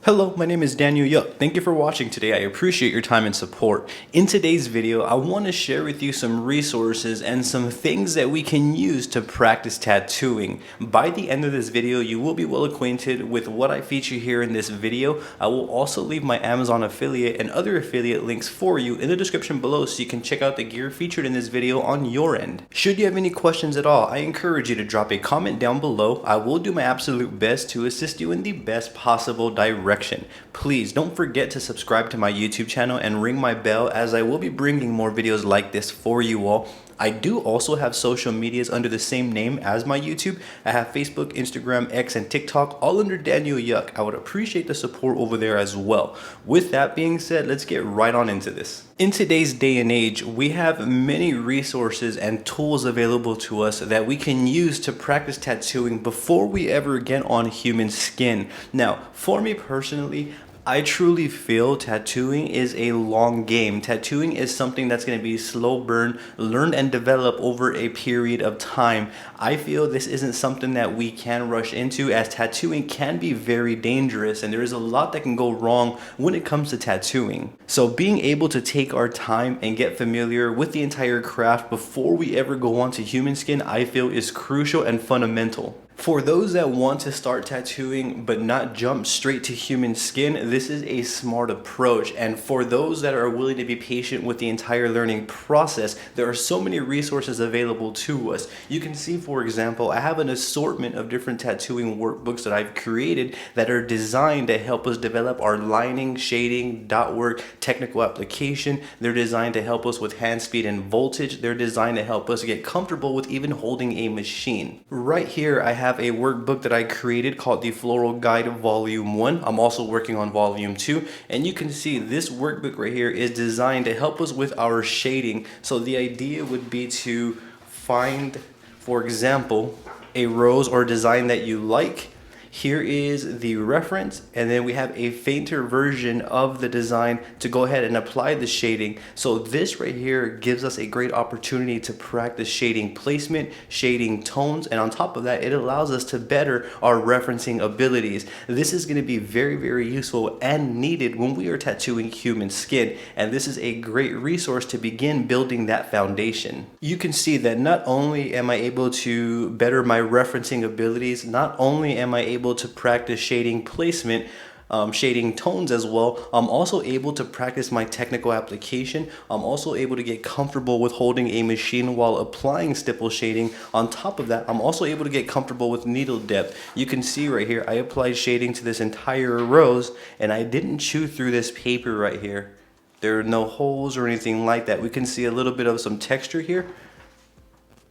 Hello, my name is Daniel Yuck. Thank you for watching today. I appreciate your time and support. In today's video, I want to share with you some resources and some things that we can use to practice tattooing. By the end of this video, you will be well acquainted with what I feature here in this video. I will also leave my Amazon affiliate and other affiliate links for you in the description below so you can check out the gear featured in this video on your end. Should you have any questions at all, I encourage you to drop a comment down below. I will do my absolute best to assist you in the best possible direction. Please don't forget to subscribe to my YouTube channel and ring my bell, as I will be bringing more videos like this for you all. I do also have social medias under the same name as my YouTube. I have Facebook, Instagram, X, and TikTok, all under Daniel Yuck. I would appreciate the support over there as well. With that being said, let's get right on into this. In today's day and age, we have many resources and tools available to us that we can use to practice tattooing before we ever get on human skin. Now, for me personally, I truly feel tattooing is a long game. Tattooing is something that's going to be slow burn, learn and develop over a period of time. I feel this isn't something that we can rush into, as tattooing can be very dangerous and there is a lot that can go wrong when it comes to tattooing. So being able to take our time and get familiar with the entire craft before we ever go on to human skin, I feel is crucial and fundamental. For those that want to start tattooing but not jump straight to human skin, this is a smart approach. And for those that are willing to be patient with the entire learning process, there are so many resources available to us. You can see, for example, I have an assortment of different tattooing workbooks that I've created that are designed to help us develop our lining, shading, dot work, technical application. They're designed to help us with hand speed and voltage. They're designed to help us get comfortable with even holding a machine. Right here, I have a workbook that I created called the Floral Guide Volume 1. I'm also working on Volume 2, and you can see this workbook right here is designed to help us with our shading. So the idea would be to find, for example, a rose or design that you like. Here is the reference, and then we have a fainter version of the design to go ahead and apply the shading. So this right here gives us a great opportunity to practice shading placement, shading tones, and on top of that, it allows us to better our referencing abilities. This is going to be very, very useful and needed when we are tattooing human skin, and this is a great resource to begin building that foundation. You can see that not only am I able to better my referencing abilities, not only am I able to practice shading placement, shading tones as well, I'm also able to practice my technical application. I'm also able to get comfortable with holding a machine while applying stipple shading. On top of that, I'm also able to get comfortable with needle depth. You can see right here, I applied shading to this entire rose, and I didn't chew through this paper right here. There are no holes or anything like that. We can see a little bit of some texture here,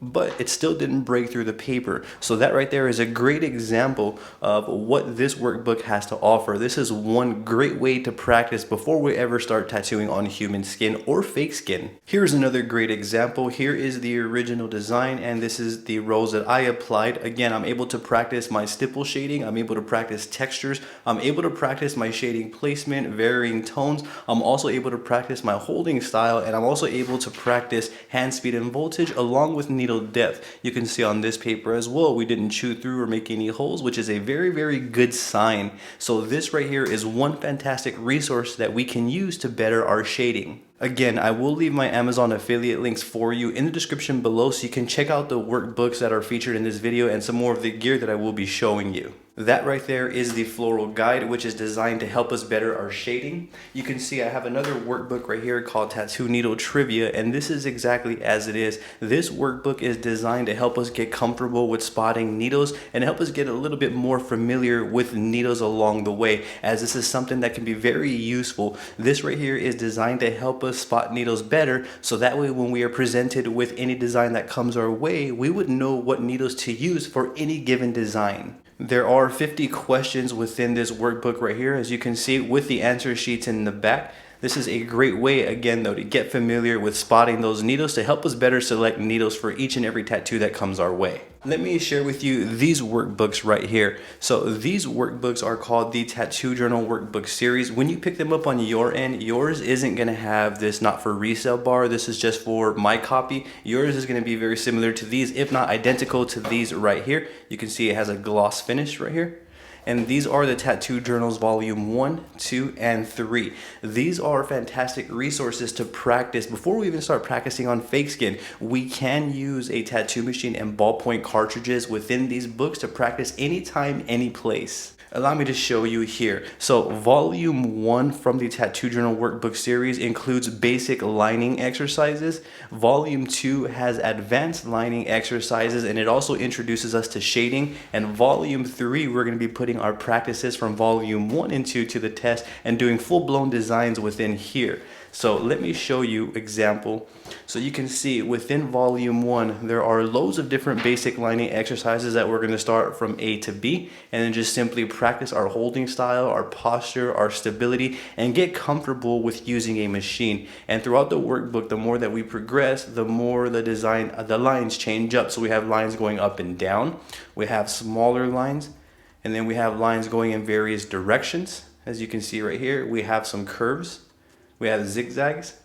but it still didn't break through the paper. So that right there is a great example of what this workbook has to offer. This is one great way to practice before we ever start tattooing on human skin or fake skin. Here's another great example. Here is the original design, and this is the rose that I applied. Again, I'm able to practice my stipple shading. I'm able to practice textures. I'm able to practice my shading placement, varying tones. I'm also able to practice my holding style, and I'm also able to practice hand speed and voltage along with needle depth. You can see on this paper as well, we didn't chew through or make any holes, which is a very, very good sign. So this right here is one fantastic resource that we can use to better our shading. Again, I will leave my Amazon affiliate links for you in the description below so you can check out the workbooks that are featured in this video and some more of the gear that I will be showing you. That right there is the Floral Guide, which is designed to help us better our shading. You can see I have another workbook right here called Tattoo Needle Trivia, and this is exactly as it is. This workbook is designed to help us get comfortable with spotting needles and help us get a little bit more familiar with needles along the way, as this is something that can be very useful. This right here is designed to help us spot needles better, so that way when we are presented with any design that comes our way, we would know what needles to use for any given design. There are 50 questions within this workbook right here, as you can see, with the answer sheets in the back. This is a great way, again though, to get familiar with spotting those needles to help us better select needles for each and every tattoo that comes our way. Let me share with you these workbooks right here. So these workbooks are called the Tattoo Journal Workbook Series. When you pick them up on your end, yours isn't going to have this not for resale bar. This is just for my copy. Yours is going to be very similar to these, if not identical to these right here. You can see it has a gloss finish right here. And these are the Tattoo Journals Volume 1, 2, and 3. These are fantastic resources to practice. Before we even start practicing on fake skin, we can use a tattoo machine and ballpoint cartridges within these books to practice anytime, any place. Allow me to show you here. So volume 1 from the Tattoo Journal workbook series includes basic lining exercises. Volume 2 has advanced lining exercises, and it also introduces us to shading. And volume 3, we're going to be putting our practices from volume 1 and 2 to the test and doing full-blown designs within here. So let me show you example. So you can see within volume 1, there are loads of different basic lining exercises that we're going to start from A to B, and then just simply practice our holding style, our posture, our stability, and get comfortable with using a machine. And throughout the workbook, the more that we progress, the more the lines change up. So we have lines going up and down, we have smaller lines, and then we have lines going in various directions. As you can see right here, we have some curves. We have zigzags,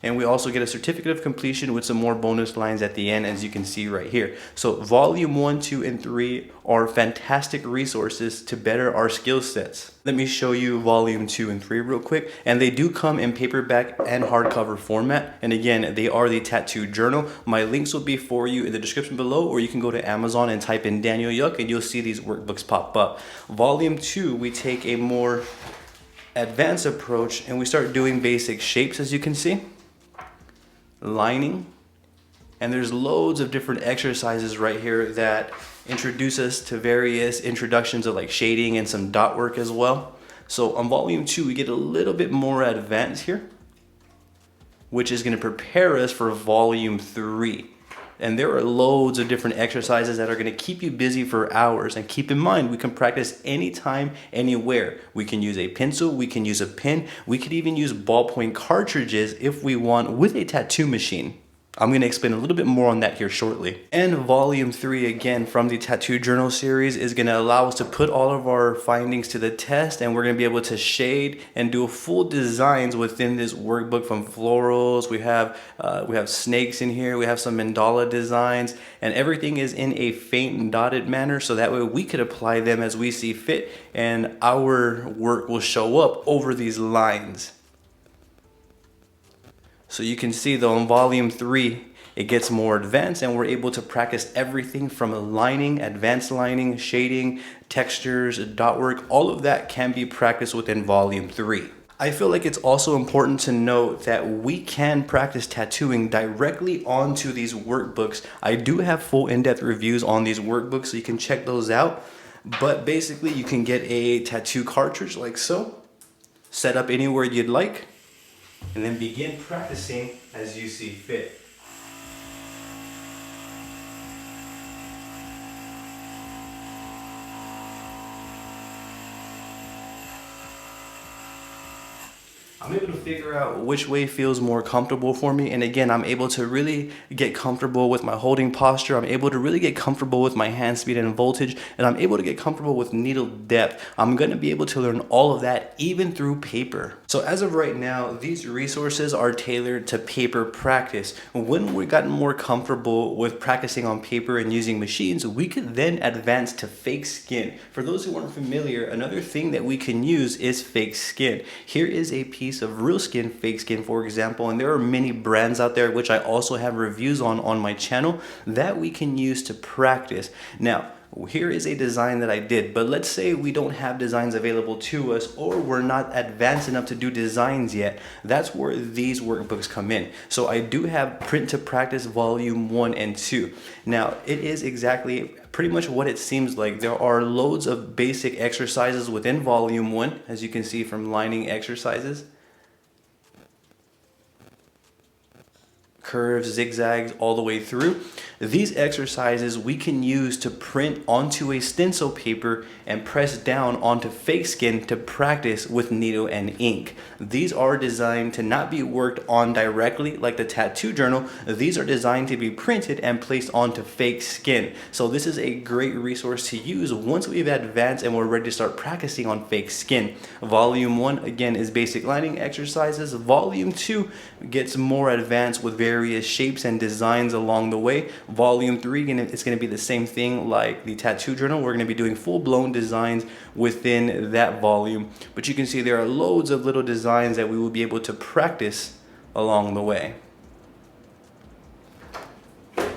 and we also get a certificate of completion with some more bonus lines at the end, as you can see right here. So volume 1, 2, and 3 are fantastic resources to better our skill sets. Let me show you volume 2 and 3 real quick, and they do come in paperback and hardcover format. And again, they are the Tattoo Journal. My links will be for you in the description below, or you can go to Amazon and type in Daniel Yuck and you'll see these workbooks pop up. Volume 2, we take a more advanced approach and we start doing basic shapes, as you can see, lining, and there's loads of different exercises right here that introduce us to various introductions of like shading and some dot work as well. So on volume 2, we get a little bit more advanced here, which is going to prepare us for volume 3. And there are loads of different exercises that are going to keep you busy for hours. And keep in mind, we can practice anytime, anywhere. We can use a pencil, we can use a pen, we could even use ballpoint cartridges if we want with a tattoo machine. I'm going to explain a little bit more on that here shortly. And volume 3, again, from the Tattoo Journal series is going to allow us to put all of our findings to the test, and we're going to be able to shade and do full designs within this workbook, from florals. We have snakes in here. We have some mandala designs, and everything is in a faint dotted manner, so that way we could apply them as we see fit, and our work will show up over these lines. So you can see though in volume 3, it gets more advanced and we're able to practice everything from lining, advanced lining, shading, textures, dot work. All of that can be practiced within volume 3. I feel like it's also important to note that we can practice tattooing directly onto these workbooks. I do have full in-depth reviews on these workbooks, so you can check those out. But basically you can get a tattoo cartridge like so, set up anywhere you'd like, and then begin practicing as you see fit. I'm able to figure out which way feels more comfortable for me, and again, I'm able to really get comfortable with my holding posture. I'm able to really get comfortable with my hand speed and voltage, and I'm able to get comfortable with needle depth. I'm going to be able to learn all of that even through paper. So as of right now, these resources are tailored to paper practice. When we've gotten more comfortable with practicing on paper and using machines, we could then advance to fake skin. For those who aren't familiar, another thing that we can use is fake skin. Here is a piece of real skin, fake skin, for example, and there are many brands out there which I also have reviews on my channel that we can use to practice. Now, here is a design that I did, but let's say we don't have designs available to us, or we're not advanced enough to do designs yet. That's where these workbooks come in. So I do have Print to Practice volume 1 and 2. Now, it is exactly pretty much what it seems like. There are loads of basic exercises within volume 1, as you can see, from lining exercises, curves, zigzags, all the way through. These exercises we can use to print onto a stencil paper and press down onto fake skin to practice with needle and ink. These are designed to not be worked on directly like the Tattoo Journal. These are designed to be printed and placed onto fake skin. So this is a great resource to use once we've advanced and we're ready to start practicing on fake skin. Volume 1 again is basic lining exercises. Volume 2 gets more advanced with various various shapes and designs along the way. Volume 3, it's going to be the same thing like the tattoo journal. We're going to be doing full-blown designs within that volume. But you can see there are loads of little designs that we will be able to practice along the way.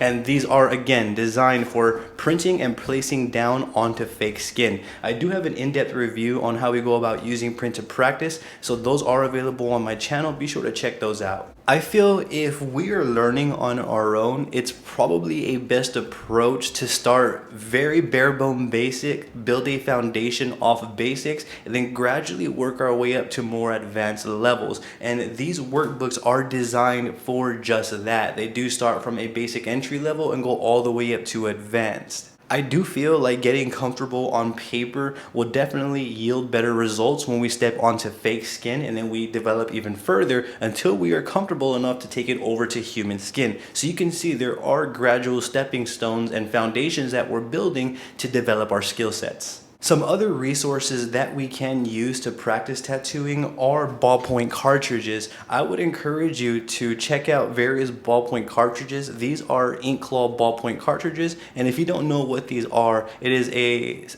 And these are, again, designed for printing and placing down onto fake skin. I do have an in-depth review on how we go about using print to practice, so those are available on my channel. Be sure to check those out. I feel if we are learning on our own, it's probably a best approach to start very bare bone basic, build a foundation off of basics, and then gradually work our way up to more advanced levels. And these workbooks are designed for just that. They do start from a basic entry level and go all the way up to advanced. I do feel like getting comfortable on paper will definitely yield better results when we step onto fake skin, and then we develop even further until we are comfortable enough to take it over to human skin. So you can see there are gradual stepping stones and foundations that we're building to develop our skill sets. Some other resources that we can use to practice tattooing are ballpoint cartridges. I would encourage you to check out various ballpoint cartridges. These are Inkclaw ballpoint cartridges, and if you don't know what these are, it is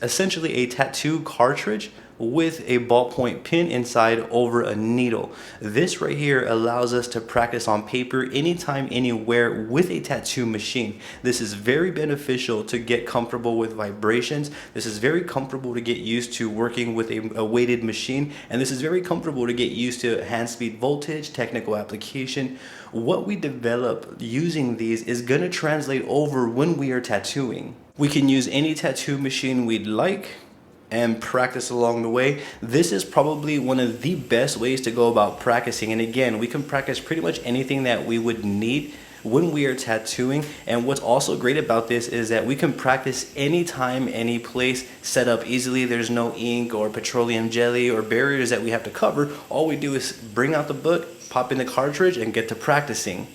essentially a tattoo cartridge with a ballpoint pin inside over a needle. This right here allows us to practice on paper anytime, anywhere with a tattoo machine. This is very beneficial to get comfortable with vibrations. This is very comfortable to get used to working with a weighted machine, and this is very comfortable to get used to hand speed voltage, technical application. What we develop using these is going to translate over when we are tattooing. We can use any tattoo machine we'd like and practice along the way. This is probably one of the best ways to go about practicing. And again, we can practice pretty much anything that we would need when we are tattooing. And what's also great about this is that we can practice anytime, any place, set up easily. There's no ink or petroleum jelly or barriers that we have to cover. All we do is bring out the book, pop in the cartridge, and get to practicing.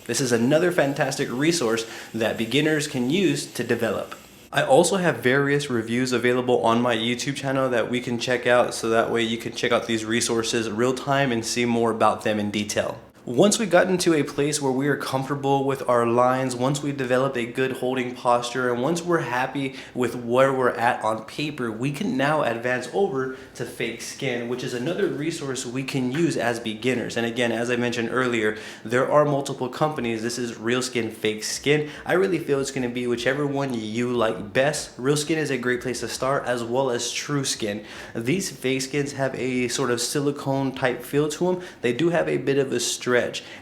This is another fantastic resource that beginners can use to develop. I also have various reviews available on my YouTube channel that we can check out, so that way you can check out these resources real time and see more about them in detail. Once we got into a place where we are comfortable with our lines, once we developed a good holding posture, and once we're happy with where we're at on paper, we can now advance over to fake skin, which is another resource we can use as beginners. And again, as I mentioned earlier, there are multiple companies. This is Real Skin, Fake Skin. I really feel it's going to be whichever one you like best. Real Skin is a great place to start, as well as True Skin. These fake skins have a sort of silicone type feel to them. They do have a bit of a stretch,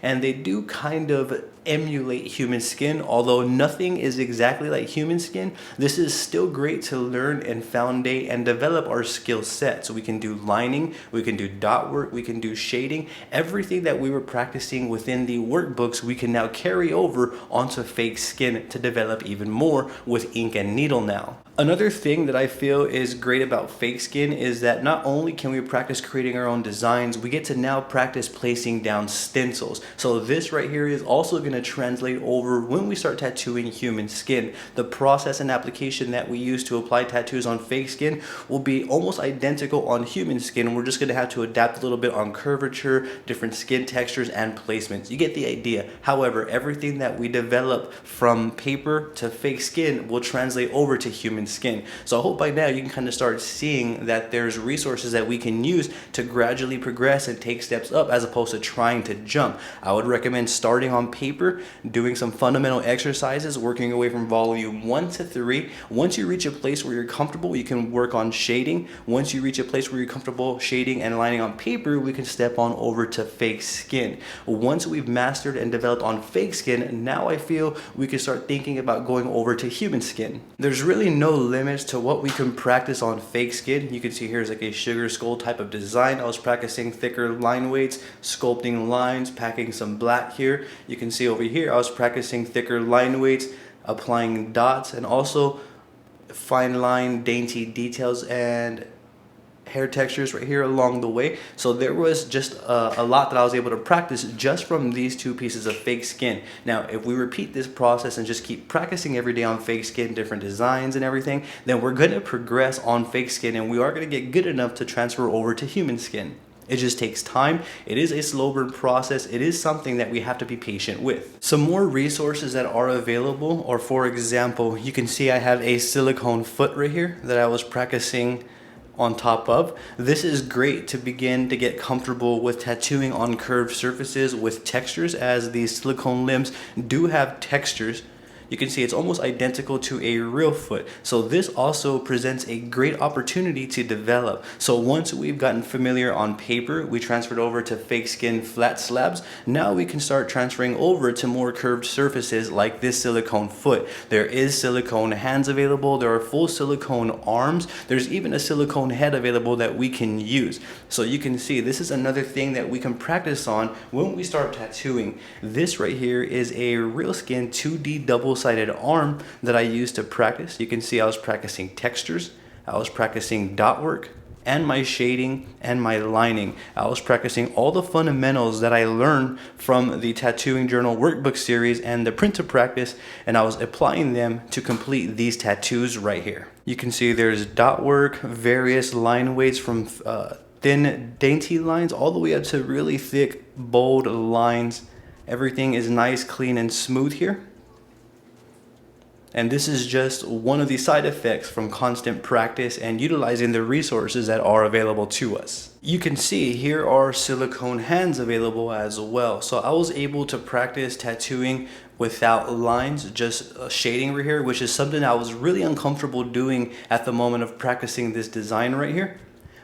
and they do kind of emulate human skin. Although nothing is exactly like human skin, this is still great to learn and foundate and develop our skill set. So we can do lining, we can do dot work, we can do shading. Everything that we were practicing within the workbooks, we can now carry over onto fake skin to develop even more with ink and needle now. Another thing that I feel is great about fake skin is that not only can we practice creating our own designs, we get to now practice placing down stencils. So this right here is also going to translate over when we start tattooing human skin. The process and application that we use to apply tattoos on fake skin will be almost identical on human skin. We're just going to have to adapt a little bit on curvature, different skin textures, and placements. You get the idea. However, everything that we develop from paper to fake skin will translate over to human skin. So I hope by now you can kind of start seeing that there's resources that we can use to gradually progress and take steps up, as opposed to trying to jump. I would recommend starting on paper, doing some fundamental exercises, working away from volume 1 to 3. Once you reach a place where you're comfortable, you can work on shading. Once you reach a place where you're comfortable shading and lining on paper, we can step on over to fake skin. Once we've mastered and developed on fake skin, now I feel we can start thinking about going over to human skin. There's really no limits to what we can practice on fake skin. You can see here's like a sugar skull type of design. I was practicing thicker line weights, sculpting lines, packing some black here. You can see over here I was practicing thicker line weights, applying dots, and also fine line dainty details and hair textures right here along the way. So there was just a lot that I was able to practice just from these two pieces of fake skin. Now, if we repeat this process and just keep practicing every day on fake skin, different designs and everything, then we're going to progress on fake skin, and we are going to get good enough to transfer over to human skin. It just takes time. It is a slow burn process. It is something that we have to be patient with. Some more resources that are available, or for example, you can see I have a silicone foot right here that I was practicing on top of. This is great to begin to get comfortable with tattooing on curved surfaces with textures, as these silicone limbs do have textures. You can see it's almost identical to a real foot. So this also presents a great opportunity to develop. So once we've gotten familiar on paper, we transferred over to fake skin flat slabs. Now we can start transferring over to more curved surfaces like this silicone foot. There is silicone hands available. There are full silicone arms. There's even a silicone head available that we can use. So you can see this is another thing that we can practice on when we start tattooing. This right here is a real skin 2D double-sided arm that I used to practice. You can see I was practicing textures, I was practicing dot work, and my shading and my lining. I was practicing all the fundamentals that I learned from the Tattooing Journal workbook series and the print to practice, and I was applying them to complete these tattoos right here. You can see there's dot work, various line weights from thin dainty lines all the way up to really thick bold lines. Everything is nice, clean, and smooth here. And this is just one of the side effects from constant practice and utilizing the resources that are available to us. You can see here are silicone hands available as well. So I was able to practice tattooing without lines, just shading right here, which is something I was really uncomfortable doing at the moment of practicing this design right here.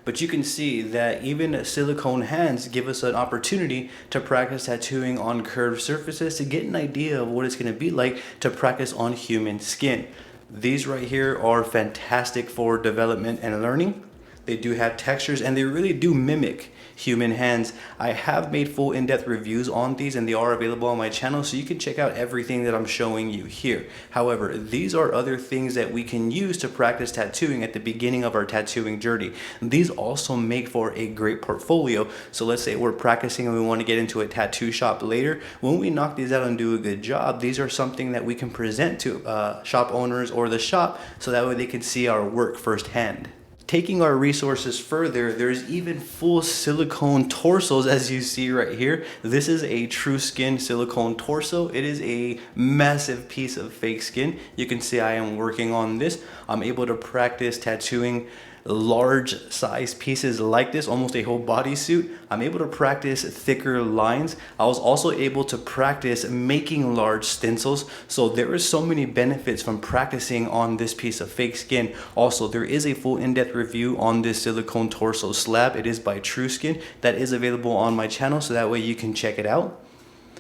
But you can see that even silicone hands give us an opportunity to practice tattooing on curved surfaces to get an idea of what it's going to be like to practice on human skin. These right here are fantastic for development and learning. They do have textures and they really do mimic human hands. I have made full in-depth reviews on these and they are available on my channel, so you can check out everything that I'm showing you here. However, these are other things that we can use to practice tattooing at the beginning of our tattooing journey. These also make for a great portfolio. So let's say we're practicing and we want to get into a tattoo shop later. When we knock these out and do a good job, these are something that we can present to shop owners or the shop, so that way they can see our work firsthand. Taking our resources further, there's even full silicone torsos, as you see right here. This is a true skin silicone torso. It is a massive piece of fake skin. You can see I am working on this. I'm able to practice tattooing large size pieces like this, almost a whole bodysuit. I'm able to practice thicker lines. I was also able to practice making large stencils. So there is so many benefits from practicing on this piece of fake skin. Also, there is a full in-depth review on this silicone torso slab. It is by True Skin. That is available on my channel, so that way you can check it out.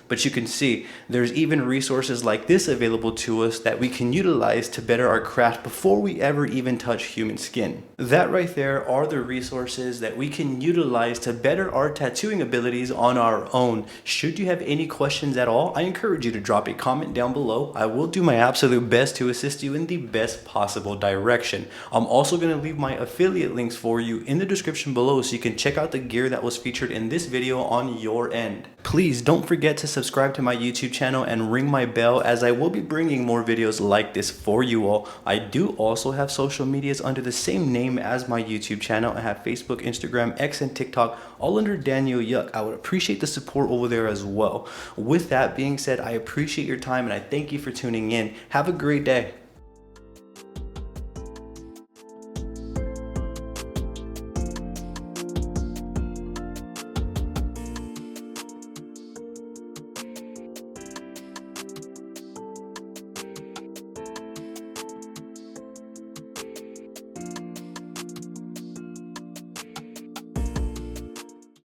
But you can see there's even resources like this available to us that we can utilize to better our craft before we ever even touch human skin. That right there are the resources that we can utilize to better our tattooing abilities on our own. Should you have any questions at all, I encourage you to drop a comment down below. I will do my absolute best to assist you in the best possible direction. I'm also going to leave my affiliate links for you in the description below, so you can check out the gear that was featured in this video on your end. Please don't forget to subscribe to my YouTube channel and ring my bell, as I will be bringing more videos like this for you all. I do also have social medias under the same name as my YouTube channel. I have Facebook, Instagram, X, and TikTok, all under Daniel Yuck. I would appreciate the support over there as well. With that being said, I appreciate your time and I thank you for tuning in. Have a great day.